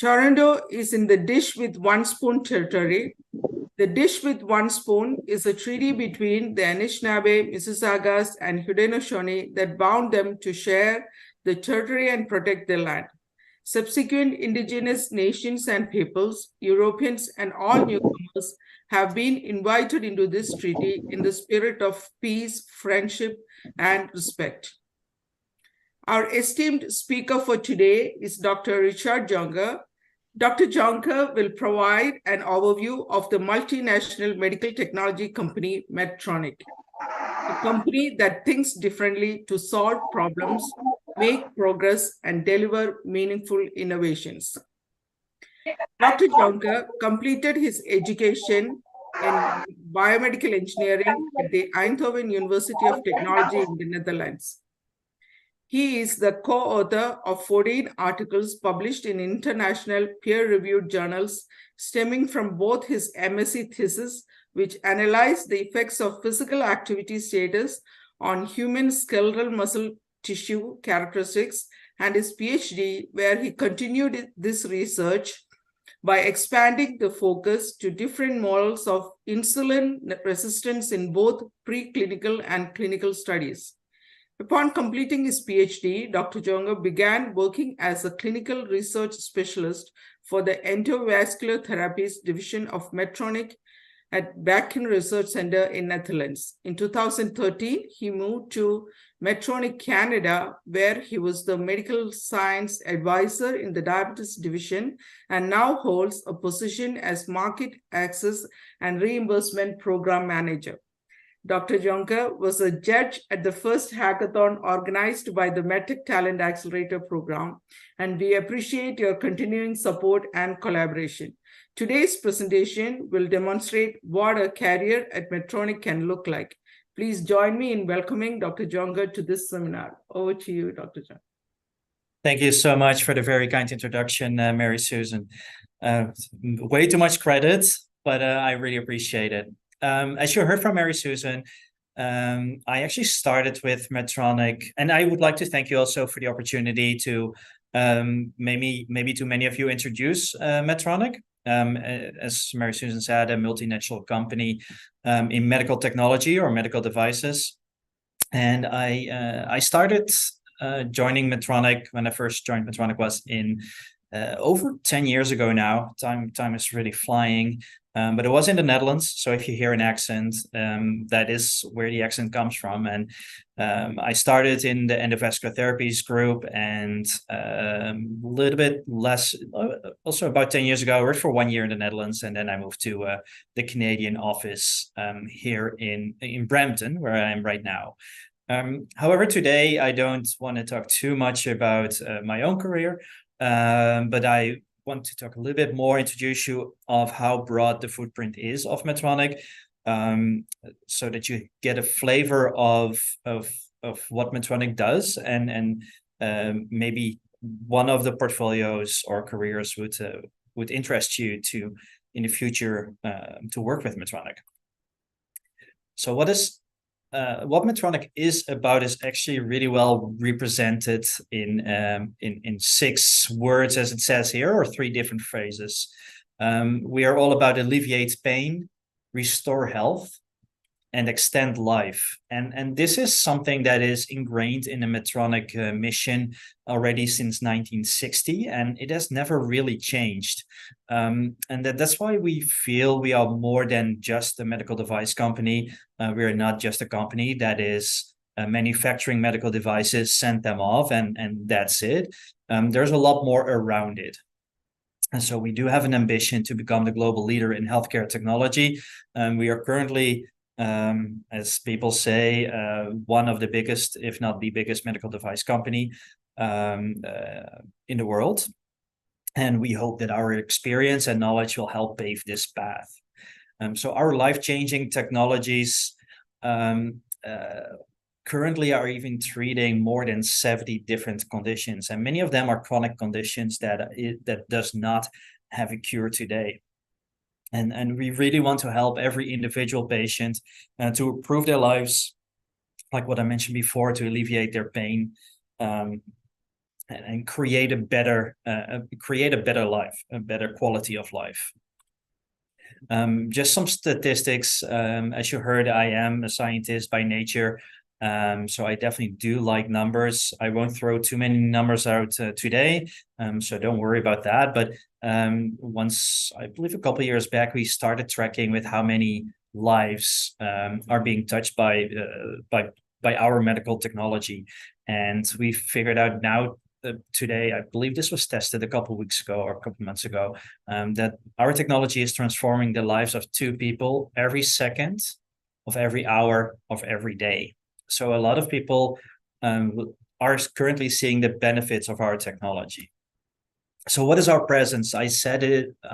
Toronto is in the dish with one spoon territory. The dish with one spoon is a treaty between the Anishinaabe, Mississaugas, and Haudenosaunee that bound them to share the territory and protect their land. Subsequent indigenous nations and peoples, Europeans, and all newcomers have been invited into this treaty in the spirit of peace, friendship, and respect. Our esteemed speaker for today is Dr. Richard Jonker. Dr. Jonker will provide an overview of the multinational medical technology company Medtronic, a company that thinks differently to solve problems, make progress, and deliver meaningful innovations. Dr. Jonker completed his education in biomedical engineering at the Eindhoven University of Technology in the Netherlands. He is the co-author of 14 articles published in international peer-reviewed journals stemming from both his MSc thesis, which analyzed the effects of physical activity status on human skeletal muscle tissue characteristics, and his PhD, where he continued this research by expanding the focus to different models of insulin resistance in both preclinical and clinical studies. Upon completing his PhD, Dr. Jonker began working as a clinical research specialist for the Endovascular Therapies Division of Medtronic at Bakken Research Center in Netherlands. In 2013, he moved to Medtronic Canada, where he was the medical science advisor in the diabetes division and now holds a position as market access and reimbursement program manager. Dr. Jonker was a judge at the first hackathon organized by the MedTech Talent Accelerator program, and we appreciate your continuing support and collaboration. Today's presentation will demonstrate what a career at Medtronic can look like. Please join me in welcoming Dr. Jonker to this seminar. Over to you, Dr. Jonker. Thank you so much for the very kind introduction, Mary Susan. Way too much credit, but I really appreciate it. As you heard from Mary Susan, I actually started with Medtronic, and I would like to thank you also for the opportunity to maybe to many of you introduce Medtronic. As Mary Susan said, a multinational company in medical technology or medical devices. And I started joining Medtronic when I first joined Medtronic was in over 10 years ago now. Time is really flying. But it was in the Netherlands. So if you hear an accent, that is where the accent comes from. And I started in the endovascular therapies group, and a little bit less, also about 10 years ago, I worked for 1 year in the Netherlands. And then I moved to the Canadian office here in Brampton, where I am right now. However, today I don't want to talk too much about my own career, but I want to talk a little bit more, introduce you of how broad the footprint is of Medtronic, so that you get a flavor of what Medtronic does, and maybe one of the portfolios or careers would interest you to in the future to work with Medtronic. So what Medtronic is about is actually really well represented in 6 words, as it says here, or 3 different phrases. We are all about alleviate pain, restore health, and extend life. And this is something that is ingrained in the Medtronic mission already since 1960, and it has never really changed. And that's why we feel we are more than just a medical device company. We are not just a company that is manufacturing medical devices, send them off, and that's it. There's a lot more around it. And so we do have an ambition to become the global leader in healthcare technology. We are currently, as people say, one of the biggest, if not the biggest, medical device company in the world. And we hope that our experience and knowledge will help pave this path. So our life-changing technologies currently are even treating more than 70 different conditions, and many of them are chronic conditions that does not have a cure today. And we really want to help every individual patient to improve their lives, like what I mentioned before, to alleviate their pain, and create a better life, a better quality of life. Just some statistics. As you heard, I am a scientist by nature, so I definitely do like numbers. I won't throw too many numbers out today, so don't worry about that. But once, I believe a couple of years back, we started tracking with how many lives are being touched by our medical technology, and we figured out now today, I believe this was tested a couple of weeks ago or a couple of months ago, that our technology is transforming the lives of 2 people every second of every hour of every day. So a lot of people are currently seeing the benefits of our technology. So what is our presence? I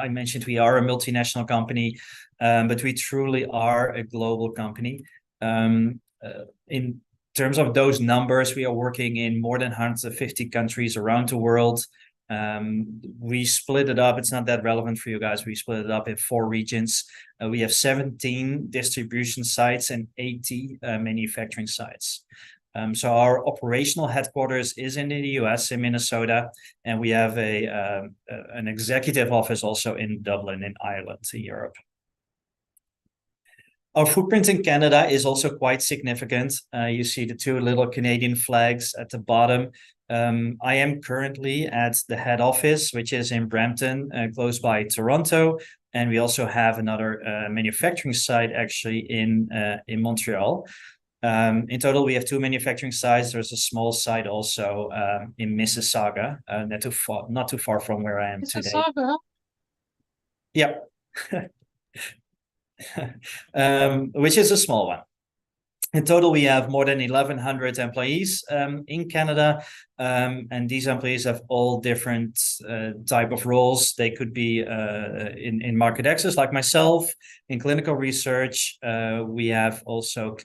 mentioned we are a multinational company, but we truly are a global company. In terms of those numbers, we are working in more than 150 countries around the world. We split it up. It's not that relevant for you guys. We split it up in 4 regions. We have 17 distribution sites and 80 manufacturing sites. So our operational headquarters is in the US, in Minnesota, and we have an executive office also in Dublin, in Ireland, in Europe. Our footprint in Canada is also quite significant. You see the 2 little Canadian flags at the bottom. I am currently at the head office, which is in Brampton, close by Toronto. And we also have another manufacturing site actually in Montreal. In total, we have 2 manufacturing sites. There's a small site also in Mississauga, not too far from where I am today. Mississauga? Yep. Which is a small one. In total, we have more than 1,100 employees in Canada, and these employees have all different type of roles. They could be in market access, like myself, in clinical research. We have also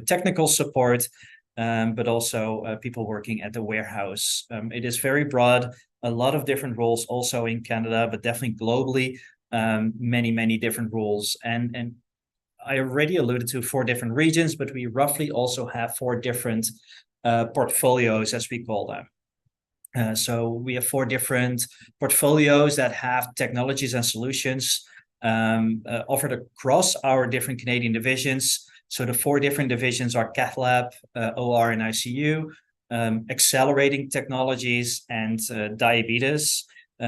technical support, but also people working at the warehouse. It is very broad, a lot of different roles also in Canada, but definitely globally. Many different roles, and I already alluded to 4 different regions, but we roughly also have 4 different portfolios, as we call them. So we have 4 different portfolios that have technologies and solutions offered across our different Canadian divisions. So the 4 different divisions are Cath Lab, OR and ICU, accelerating technologies, and diabetes.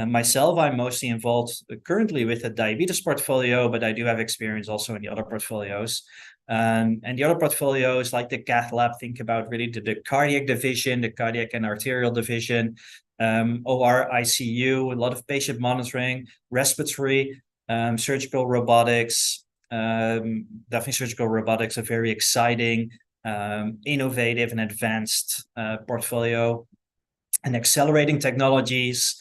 Myself, I'm mostly involved currently with the diabetes portfolio, but I do have experience also in the other portfolios. And the other portfolios, like the Cath Lab, think about really the cardiac division, the cardiac and arterial division, OR, ICU, a lot of patient monitoring, respiratory, surgical robotics. Definitely surgical robotics, a very exciting, innovative and advanced portfolio. And accelerating technologies.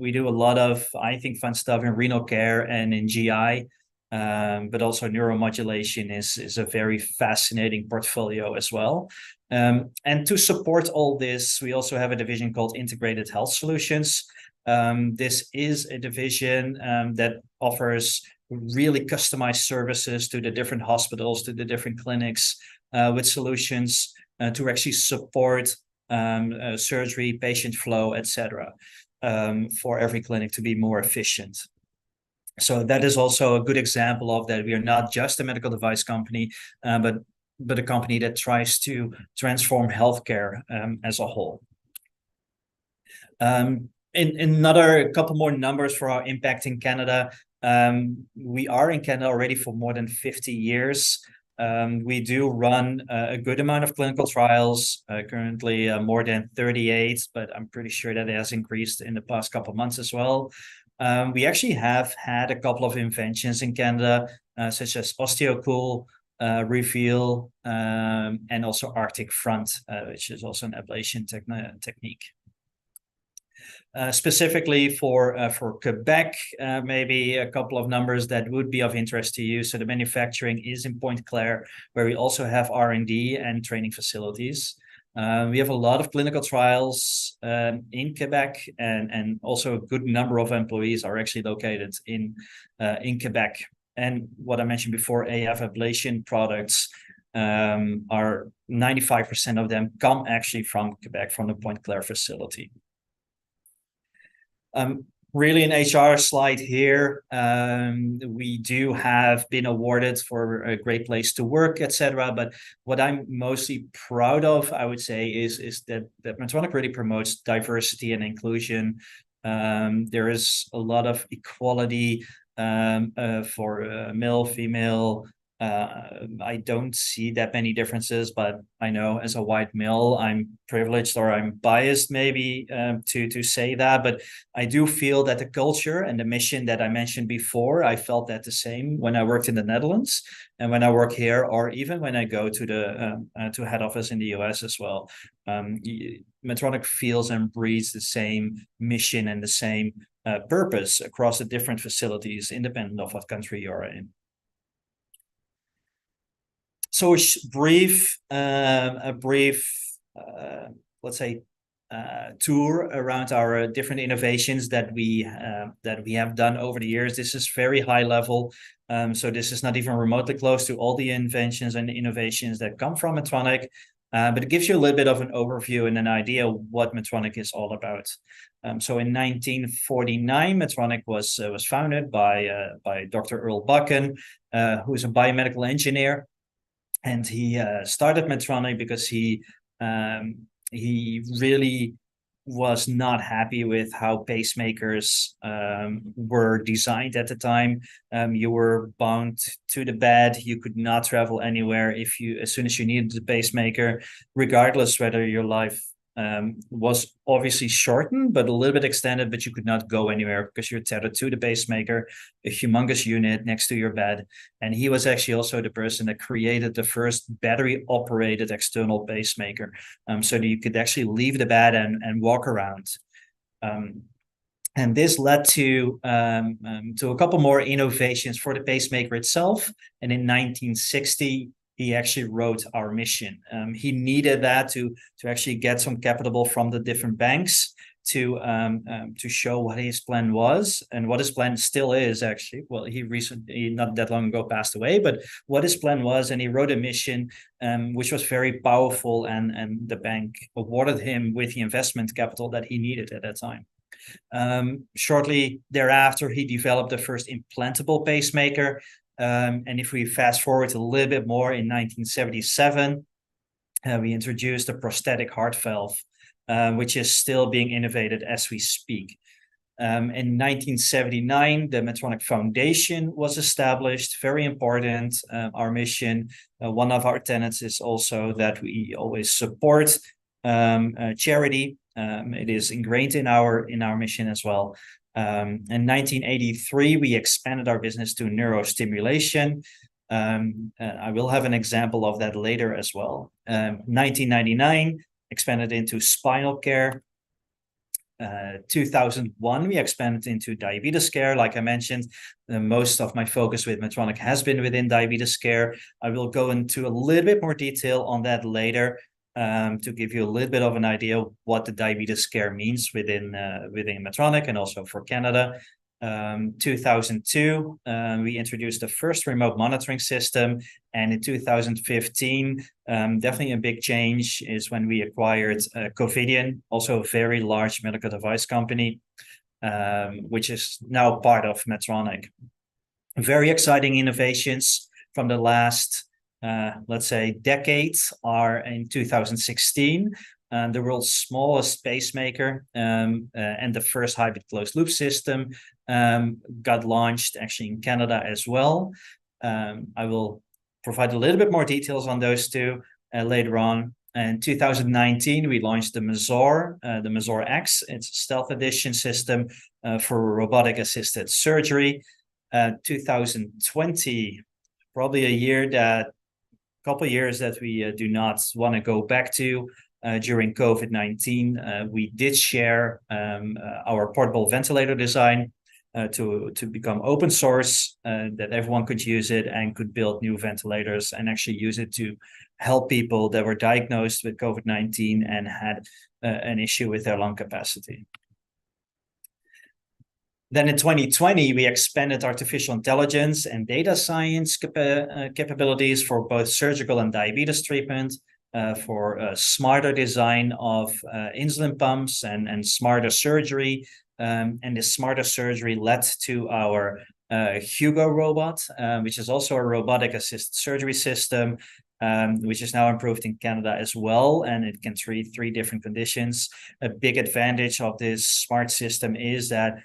We do a lot of, I think, fun stuff in renal care and in GI, but also neuromodulation is a very fascinating portfolio as well. And to support all this, we also have a division called Integrated Health Solutions. This is a division that offers really customized services to the different hospitals, to the different clinics, with solutions to actually support surgery, patient flow, etc. For every clinic to be more efficient. So that is also a good example of that. We are not just a medical device company, but a company that tries to transform healthcare as a whole. In another couple more numbers for our impact in Canada. We are in Canada already for more than 50 years. We do run a good amount of clinical trials, currently more than 38, but I'm pretty sure that it has increased in the past couple of months as well. We actually have had a couple of inventions in Canada, such as OsteoCool, Reveal, and also Arctic Front, which is also an ablation technique. Specifically for Quebec, maybe a couple of numbers that would be of interest to you. So the manufacturing is in Pointe-Claire, where we also have R&D and training facilities. We have a lot of clinical trials in Quebec, and also a good number of employees are actually located in Quebec. And what I mentioned before, AF ablation products. are 95% of them come actually from Quebec, from the Pointe-Claire facility. Really an HR slide here. We do have been awarded for a great place to work, etc. But what I'm mostly proud of, I would say, is that Medtronic really promotes diversity and inclusion. There is a lot of equality for male, female. I don't see that many differences, but I know as a white male, I'm privileged, or I'm biased maybe to say that, but I do feel that the culture and the mission that I mentioned before, I felt that the same when I worked in the Netherlands and when I work here, or even when I go to the to head office in the US as well. Medtronic feels and breathes the same mission and the same purpose across the different facilities, independent of what country you're in. So a brief, let's say, tour around our different innovations that we have done over the years. This is very high level, so this is not even remotely close to all the inventions and the innovations that come from Medtronic, but it gives you a little bit of an overview and an idea of what Medtronic is all about. So in 1949, Medtronic was founded by Dr. Earl Buchan, who is a biomedical engineer. And he started Medtronic because he really was not happy with how pacemakers were designed at the time. You were bound to the bed. You could not travel anywhere as soon as you needed the pacemaker, regardless whether your life was obviously shortened, but a little bit extended, but you could not go anywhere because you're tethered to the pacemaker, a humongous unit next to your bed. And he was actually also the person that created the first battery-operated external pacemaker, so that you could actually leave the bed and walk around. And this led to a couple more innovations for the pacemaker itself. And in 1960, he actually wrote our mission. He needed that to actually get some capital from the different banks to show what his plan was and what his plan still is, actually. Well, he recently, not that long ago, passed away, but what his plan was, and he wrote a mission which was very powerful, and the bank awarded him with the investment capital that he needed at that time. Shortly thereafter, he developed the first implantable pacemaker. And if we fast forward a little bit more, in 1977, we introduced a prosthetic heart valve, which is still being innovated as we speak. In 1979, the Medtronic Foundation was established, very important. Our mission, one of our tenets is also that we always support charity. It is ingrained in our mission as well. In 1983, we expanded our business to neurostimulation. I will have an example of that later as well. 1999, expanded into spinal care. 2001, we expanded into diabetes care. Like I mentioned, most of my focus with Medtronic has been within diabetes care. I will go into a little bit more detail on that later, to give you a little bit of an idea of what the diabetes care means within Medtronic and also for Canada. 2002, we introduced the first remote monitoring system, and in 2015, definitely a big change is when we acquired Covidien, also a very large medical device company, which is now part of Medtronic. Very exciting innovations from the last let's say decades are in 2016, the world's smallest pacemaker and the first hybrid closed loop system got launched actually in Canada as well. I will provide a little bit more details on those two later on. In 2019, we launched the Mazor X. It's a stealth edition system for robotic assisted surgery. 2020, probably a couple of years that we do not want to go back to. During COVID-19, we did share our portable ventilator design to become open source, that everyone could use it and could build new ventilators and actually use it to help people that were diagnosed with COVID-19 and had an issue with their lung capacity. Then in 2020, we expanded artificial intelligence and data science capabilities for both surgical and diabetes treatment, for smarter design of insulin pumps and smarter surgery. And this smarter surgery led to our Hugo robot, which is also a robotic assisted surgery system, which is now improved in Canada as well, and it can treat 3 different conditions. A big advantage of this smart system is that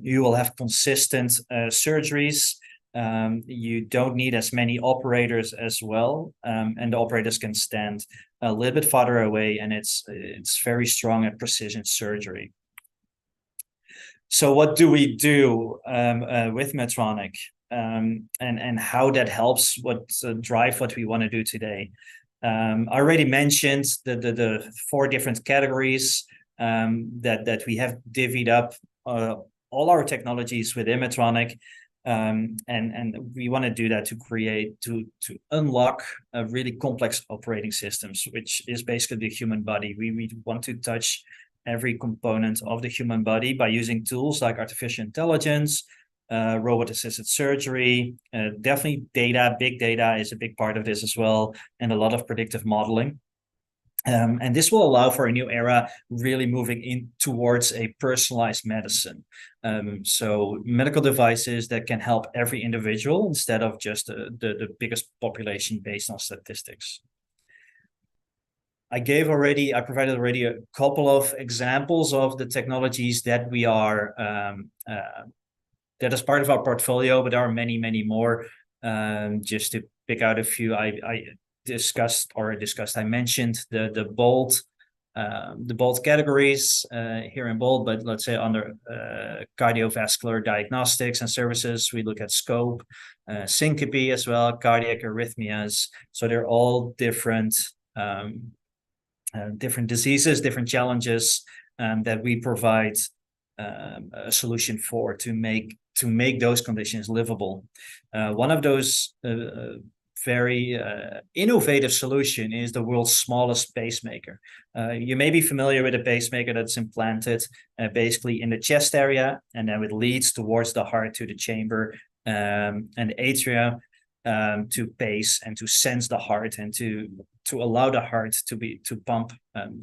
you will have consistent surgeries. You don't need as many operators as well, and the operators can stand a little bit farther away, and it's very strong at precision surgery. So what do we do with Medtronic, and how that helps drive what we want to do today? I already mentioned the 4 different categories that we have divvied up all our technologies within Medtronic, and we want to do that to unlock really complex operating systems, which is basically the human body. We want to touch every component of the human body by using tools like artificial intelligence, robot-assisted surgery, definitely data. Big data is a big part of this as well, and a lot of predictive modeling. And this will allow for a new era, really moving in towards a personalized medicine. So medical devices that can help every individual instead of just the biggest population based on statistics. I provided already a couple of examples of the technologies that we are, that is part of our portfolio, but there are many, many more. Just to pick out a few, I mentioned the bold categories here in bold, but let's say under cardiovascular diagnostics and services, we look at scope, syncope as well, cardiac arrhythmias. So they're all different diseases, different challenges that we provide a solution for to make those conditions livable. One of those very innovative solution is the world's smallest pacemaker. You may be familiar with a pacemaker that's implanted basically in the chest area, and then it leads towards the heart to the chamber and the atria to pace and to sense the heart and to allow the heart to pump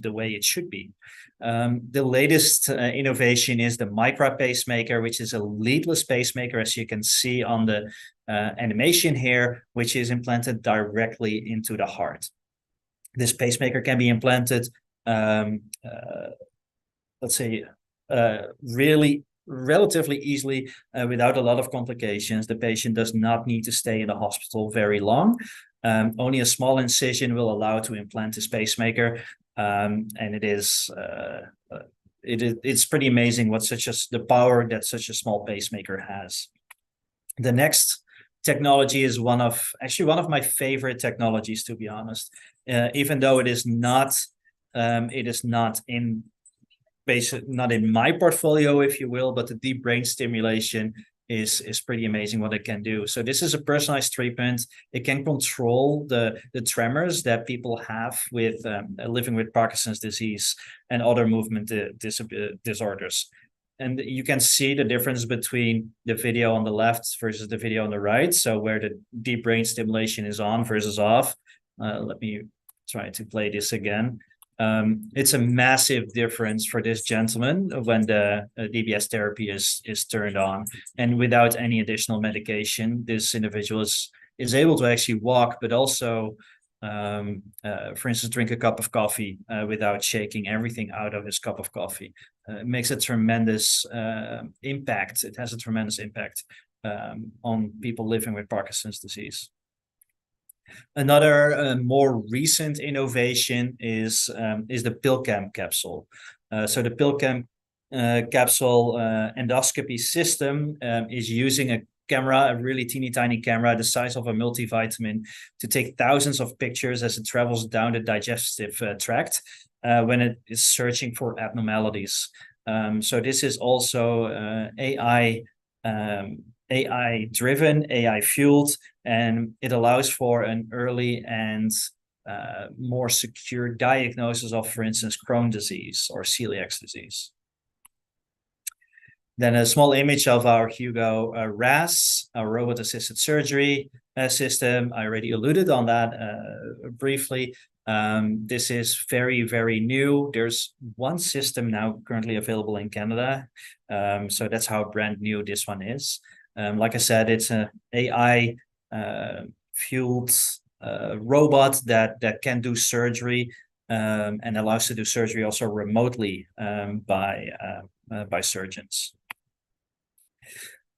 the way it should be. The latest innovation is the Micra pacemaker, which is a leadless pacemaker, as you can see on the animation here, which is implanted directly into the heart. This pacemaker can be implanted, let's say, really relatively easily without a lot of complications. The patient does not need to stay in the hospital very long. Only a small incision will allow to implant this pacemaker, and it's pretty amazing the power that such a small pacemaker has. The next technology is one of my favorite technologies, to be honest. Even though it is not in my portfolio, if you will, but the deep brain stimulation is pretty amazing what it can do. So this is a personalized treatment. It can control the tremors that people have with living with Parkinson's disease and other movement disorders. And you can see the difference between the video on the left versus the video on the right. So where the deep brain stimulation is on versus off. Let me try to play this again. It's a massive difference for this gentleman when the DBS therapy is turned on, and without any additional medication, this individual is able to actually walk, but also, for instance, drink a cup of coffee without shaking everything out of his cup of coffee. It makes a tremendous impact. It has a tremendous impact on people living with Parkinson's disease. Another more recent innovation is the PillCam capsule. So the PillCam capsule endoscopy system is using a really teeny tiny camera the size of a multivitamin to take thousands of pictures as it travels down the digestive tract when it is searching for abnormalities. So this is also AI driven, AI fueled, and it allows for an early and more secure diagnosis of, for instance, Crohn's disease or celiac disease. Then a small image of our Hugo RAS, our robot-assisted surgery system. I already alluded on that briefly. This is very, very new. There's one system now currently available in Canada. So that's how brand new this one is. Like I said, it's an AI fueled robot that can do surgery and allows to do surgery also remotely by surgeons.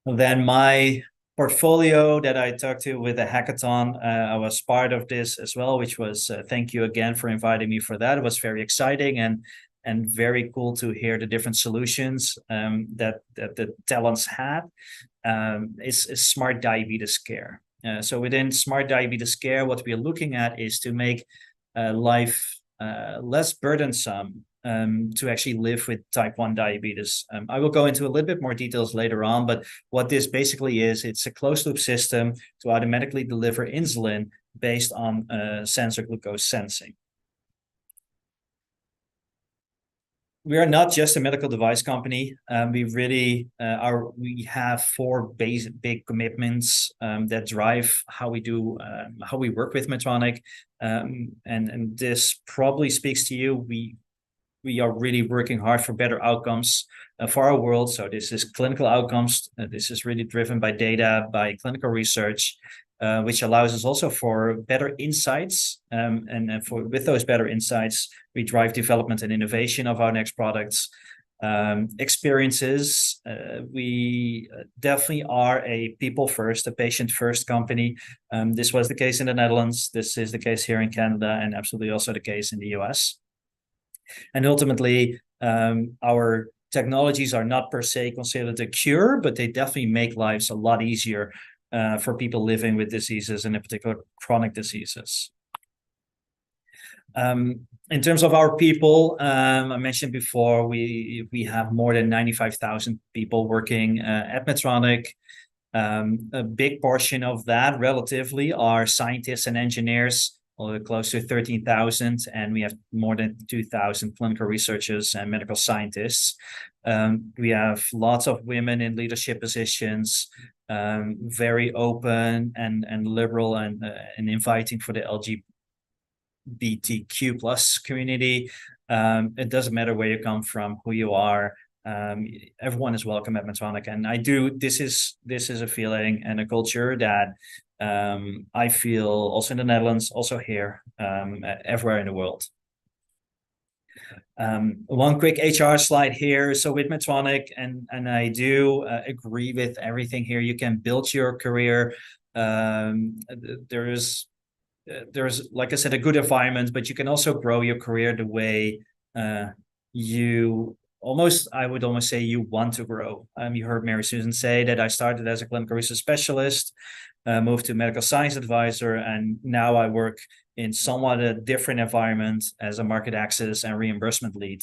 Then my portfolio that I talked to with the hackathon, I was part of this as well, which was thank you again for inviting me for that. It was very exciting and very cool to hear the different solutions that the talents had. Is smart diabetes care. So within smart diabetes care, what we're looking at is to make life less burdensome to actually live with type 1 diabetes. I will go into a little bit more details later on, but what this basically is, it's a closed loop system to automatically deliver insulin based on sensor glucose sensing. We are not just a medical device company. We really we have 4 big commitments that drive how we work with Medtronic, and this probably speaks to you. We are really working hard for better outcomes for our world. So this is clinical outcomes. This is really driven by data, by clinical research, which allows us also for better insights. And with those better insights, we drive development and innovation of our next products. Experiences, we definitely are a people first, a patient first company. This was the case in the Netherlands. This is the case here in Canada, and absolutely also the case in the US. And ultimately, our technologies are not per se considered a cure, but they definitely make lives a lot easier for people living with diseases, and in particular chronic diseases. In terms of our people, I mentioned before, we have more than 95,000 people working at Medtronic. A big portion of that, relatively, are scientists and engineers, close to 13,000, and we have more than 2,000 clinical researchers and medical scientists. We have lots of women in leadership positions, very open and liberal and inviting for the LGBTQ plus community. It doesn't matter where you come from, who you are. Everyone is welcome at Medtronic, and this is a feeling and a culture that I feel also in the Netherlands, also here, everywhere in the world. One quick HR slide here. So with Medtronic, and I do agree with everything here. You can build your career. There's like I said, a good environment, but you can also grow your career the way I would almost say you want to grow. You heard Mary Susan say that I started as a clinical research specialist, moved to medical science advisor, and now I work in somewhat a different environment as a market access and reimbursement lead.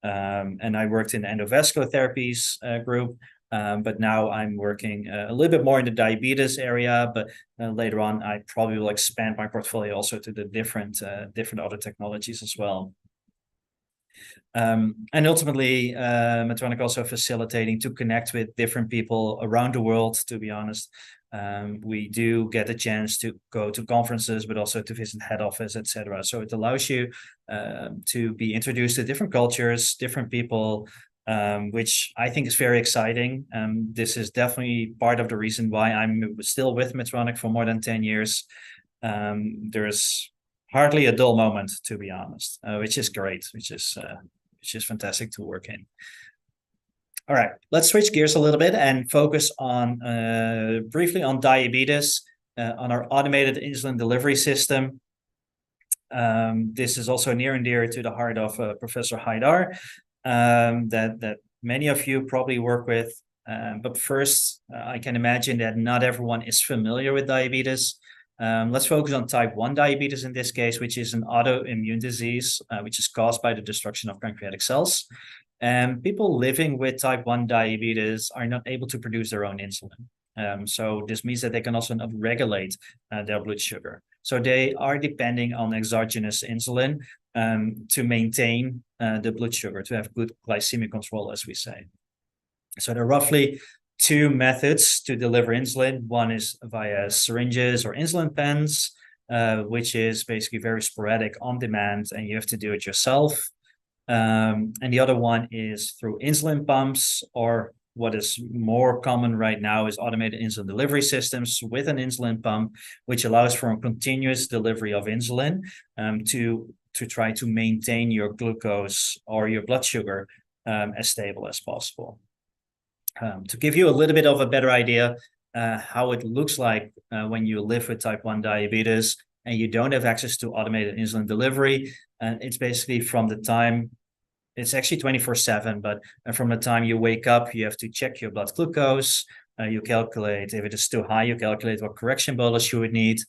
And I worked in the endovascular therapies group, but now I'm working a little bit more in the diabetes area, but later on I probably will expand my portfolio also to the different other technologies as well. And ultimately, Medtronic also facilitating to connect with different people around the world, to be honest. We do get a chance to go to conferences, but also to visit head office, etc. So it allows you to be introduced to different cultures, different people, which I think is very exciting. This is definitely part of the reason why I'm still with Medtronic for more than 10 years. There's hardly a dull moment, to be honest, which is great, which is fantastic to work in. All right, let's switch gears a little bit and focus on briefly on diabetes, on our automated insulin delivery system. This is also near and dear to the heart of Professor Haidar, that many of you probably work with. But first, I can imagine that not everyone is familiar with diabetes. Let's focus on type 1 diabetes in this case, which is an autoimmune disease, which is caused by the destruction of pancreatic cells. And people living with type 1 diabetes are not able to produce their own insulin. So this means that they can also not regulate their blood sugar. So they are depending on exogenous insulin to maintain the blood sugar, to have good glycemic control, as we say. So there are roughly two methods to deliver insulin. One is via syringes or insulin pens, which is basically very sporadic, on demand, and you have to do it yourself. And the other one is through insulin pumps, or what is more common right now is automated insulin delivery systems with an insulin pump, which allows for a continuous delivery of insulin to try to maintain your glucose or your blood sugar as stable as possible. To give you a little bit of a better idea how it looks like when you live with type 1 diabetes and you don't have access to automated insulin delivery, it's basically from the time, it's actually 24/7, but from the time you wake up, you have to check your blood glucose. You calculate, if it is too high, you calculate what correction bolus you would need.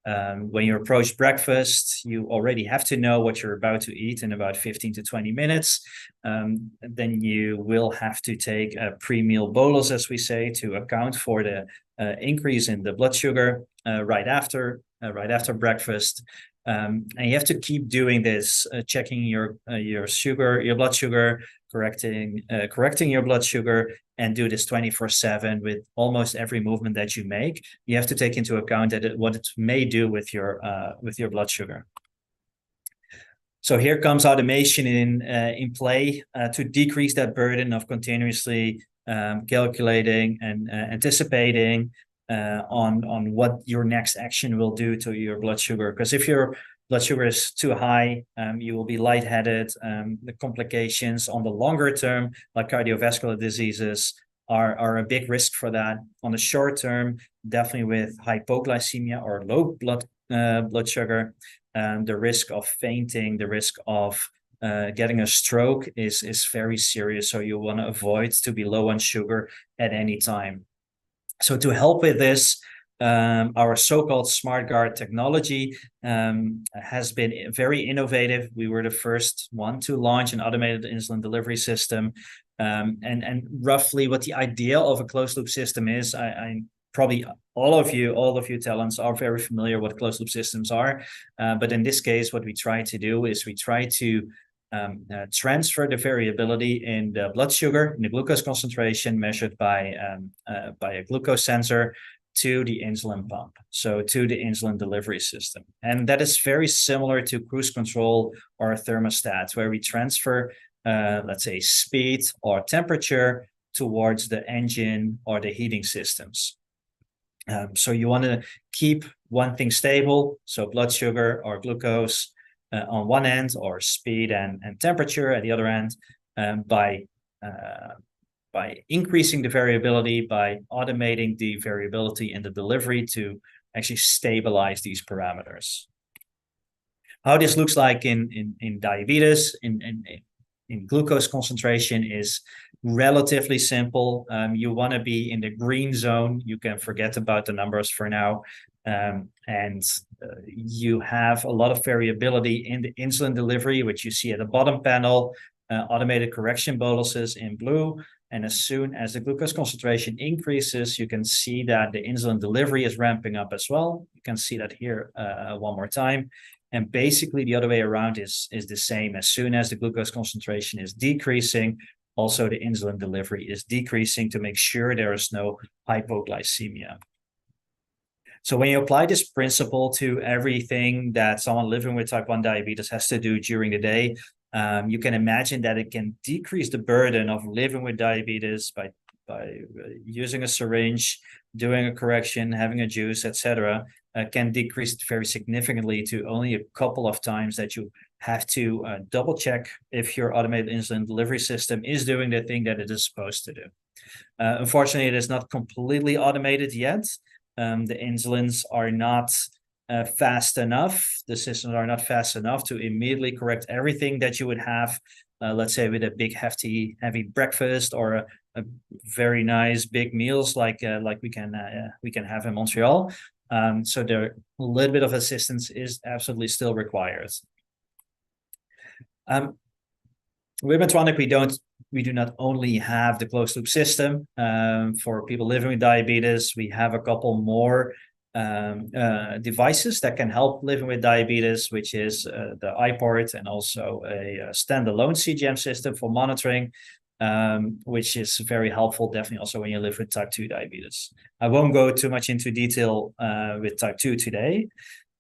When you approach breakfast, you already have to know what you're about to eat in about 15 to 20 minutes. Then you will have to take a pre-meal bolus, as we say, to account for the increase in the blood sugar right after breakfast. And you have to keep doing this, checking your sugar, your blood sugar, correcting your blood sugar, and do this 24/7 with almost every movement that you make. You have to take into account what it may do with your blood sugar. So here comes automation in play to decrease that burden of continuously calculating and anticipating on what your next action will do to your blood sugar. Because if your blood sugar is too high, you will be lightheaded. The complications on the longer term, like cardiovascular diseases, are a big risk for that. On the short term, definitely with hypoglycemia or low blood sugar, the risk of fainting, the risk of getting a stroke is very serious. So you want to avoid to be low on sugar at any time. So to help with this, our so-called SmartGuard technology has been very innovative. We were the first one to launch an automated insulin delivery system. And roughly what the idea of a closed loop system is, I probably all of you talents are very familiar what closed loop systems are. But in this case, what we try to do is we try to transfer the variability in the blood sugar, in the glucose concentration measured by a glucose sensor, to the insulin pump, so to the insulin delivery system. And that is very similar to cruise control or a thermostat, where we transfer, let's say, speed or temperature towards the engine or the heating systems. So you want to keep one thing stable, so blood sugar or glucose on one end, or speed and temperature at the other end, by increasing the variability, by automating the variability in the delivery to actually stabilize these parameters. How this looks like in diabetes, in glucose concentration, is relatively simple. You want to be in the green zone. You can forget about the numbers for now. And you have a lot of variability in the insulin delivery, which you see at the bottom panel, automated correction boluses in blue. And as soon as the glucose concentration increases, you can see that the insulin delivery is ramping up as well. You can see that here one more time. And basically the other way around is the same. As soon as the glucose concentration is decreasing, also the insulin delivery is decreasing to make sure there is no hypoglycemia. So when you apply this principle to everything that someone living with type 1 diabetes has to do during the day, you can imagine that it can decrease the burden of living with diabetes by using a syringe, doing a correction, having a juice, etc. Can decrease it very significantly to only a couple of times that you have to double check if your automated insulin delivery system is doing the thing that it is supposed to do. Unfortunately, it is not completely automated yet. The insulins are not fast enough. The systems are not fast enough to immediately correct everything that you would have, let's say, with a big, heavy breakfast, or a very nice big meals like we can have in Montreal. So there, a little bit of assistance is absolutely still required. With Medtronic, we do not only have the closed loop system for people living with diabetes. We have a couple more devices that can help living with diabetes, which is the iPort and also a standalone CGM system for monitoring. which is very helpful, definitely also when you live with type 2 diabetes. I won't go too much into detail with type 2 today,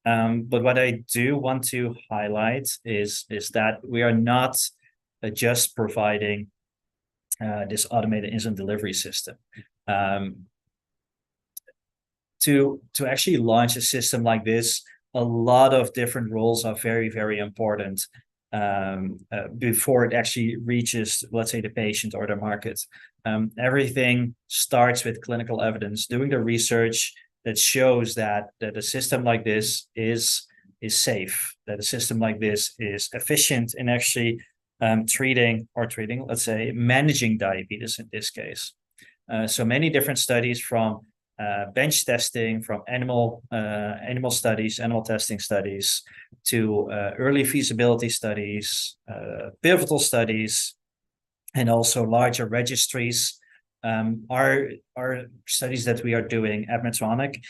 but what I do want to highlight is that we are not just providing this automated insulin delivery system. To actually launch a system like this, a lot of different roles are very, very important before it actually reaches, let's say, the patient or the market. Everything starts with clinical evidence, doing the research that shows that a system like this is safe, that a system like this is efficient in actually treating, let's say, managing diabetes in this case. So many different studies from bench testing, from animal studies, animal testing studies, to early feasibility studies, pivotal studies, and also larger registries are studies that we are doing at Medtronic.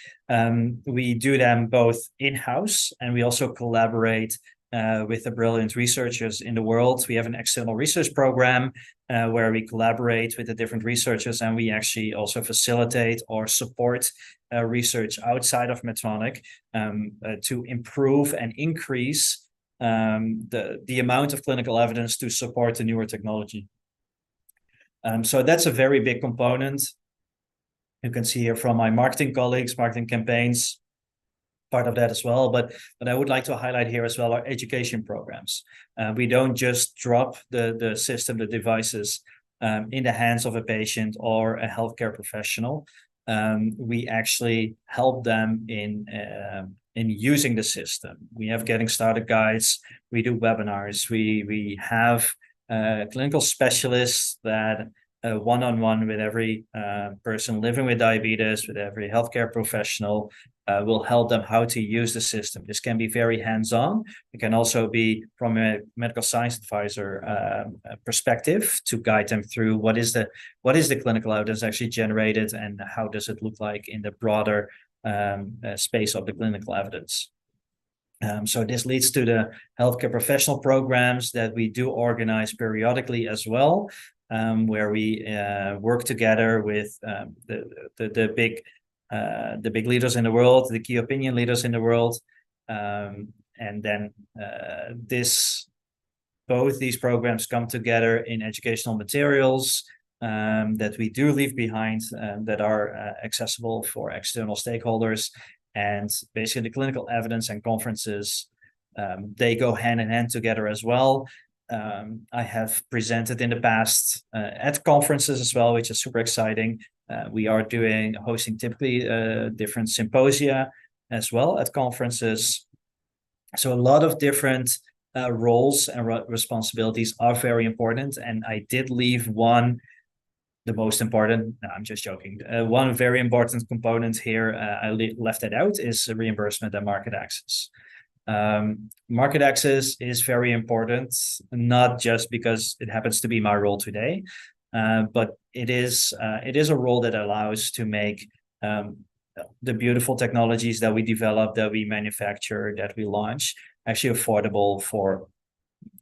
We do them both in-house, and we also collaborate with the brilliant researchers in the world. We have an external research program where we collaborate with the different researchers, and we actually also facilitate or support research outside of Medtronic to improve and increase the amount of clinical evidence to support the newer technology. So that's a very big component. You can see here from my marketing colleagues, marketing campaigns, part of that as well. But I would like to highlight here as well our education programs. We don't just drop the system, the devices in the hands of a patient or a healthcare professional. We actually help them in using the system. We have getting started guides. We do webinars. We have clinical specialists that one-on-one with every person living with diabetes, with every healthcare professional, will help them how to use the system. This can be very hands-on. It can also be from a medical science advisor perspective to guide them through what is the clinical evidence actually generated and how does it look like in the broader space of the clinical evidence. So this leads to the healthcare professional programs that we do organize periodically as well, where we work together with the big leaders in the world, the key opinion leaders in the world, and then both these programs come together in educational materials that we do leave behind that are accessible for external stakeholders. And basically the clinical evidence and conferences, they go hand in hand together as well. I have presented in the past at conferences as well, which is super exciting. We are hosting typically different symposia as well at conferences. So a lot of different roles and responsibilities are very important. And I did leave the most important, no, I'm just joking. One very important component here, I left it out, is reimbursement and market access. Market access is very important, not just because it happens to be my role today, but it is a role that allows to make the beautiful technologies that we develop, that we manufacture, that we launch, actually affordable for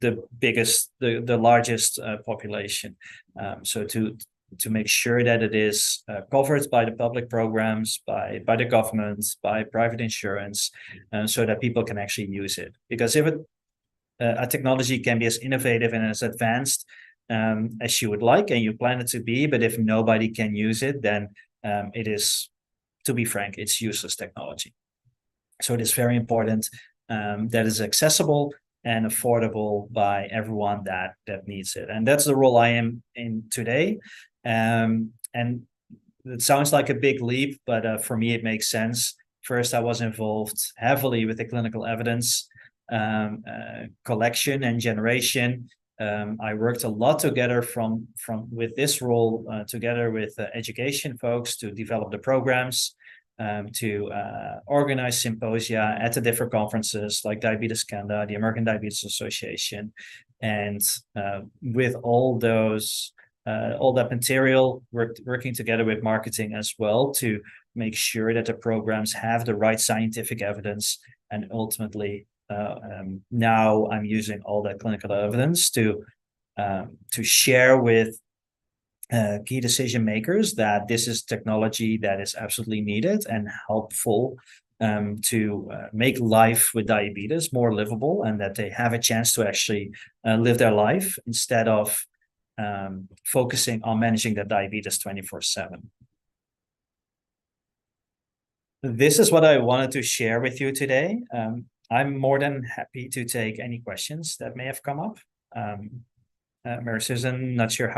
the largest population. So to make sure that it is covered by the public programs, by the government, by private insurance, so that people can actually use it. Because if a technology can be as innovative and as advanced as you would like and you plan it to be, but if nobody can use it, then it is, to be frank, it's useless technology. So it is very important that it's accessible and affordable by everyone that needs it. And that's the role I am in today. And it sounds like a big leap, but for me, it makes sense. First, I was involved heavily with the clinical evidence collection and generation. I worked a lot together with this role together with education folks to develop the programs, to organize symposia at the different conferences like Diabetes Canada, the American Diabetes Association, and with all that material, working together with marketing as well to make sure that the programs have the right scientific evidence. And ultimately, now I'm using all that clinical evidence to share with key decision makers that this is technology that is absolutely needed and helpful to make life with diabetes more livable, and that they have a chance to actually live their life instead of focusing on managing their diabetes 24/7. This is what I wanted to share with you today. I'm more than happy to take any questions that may have come up. Mary Susan, not sure how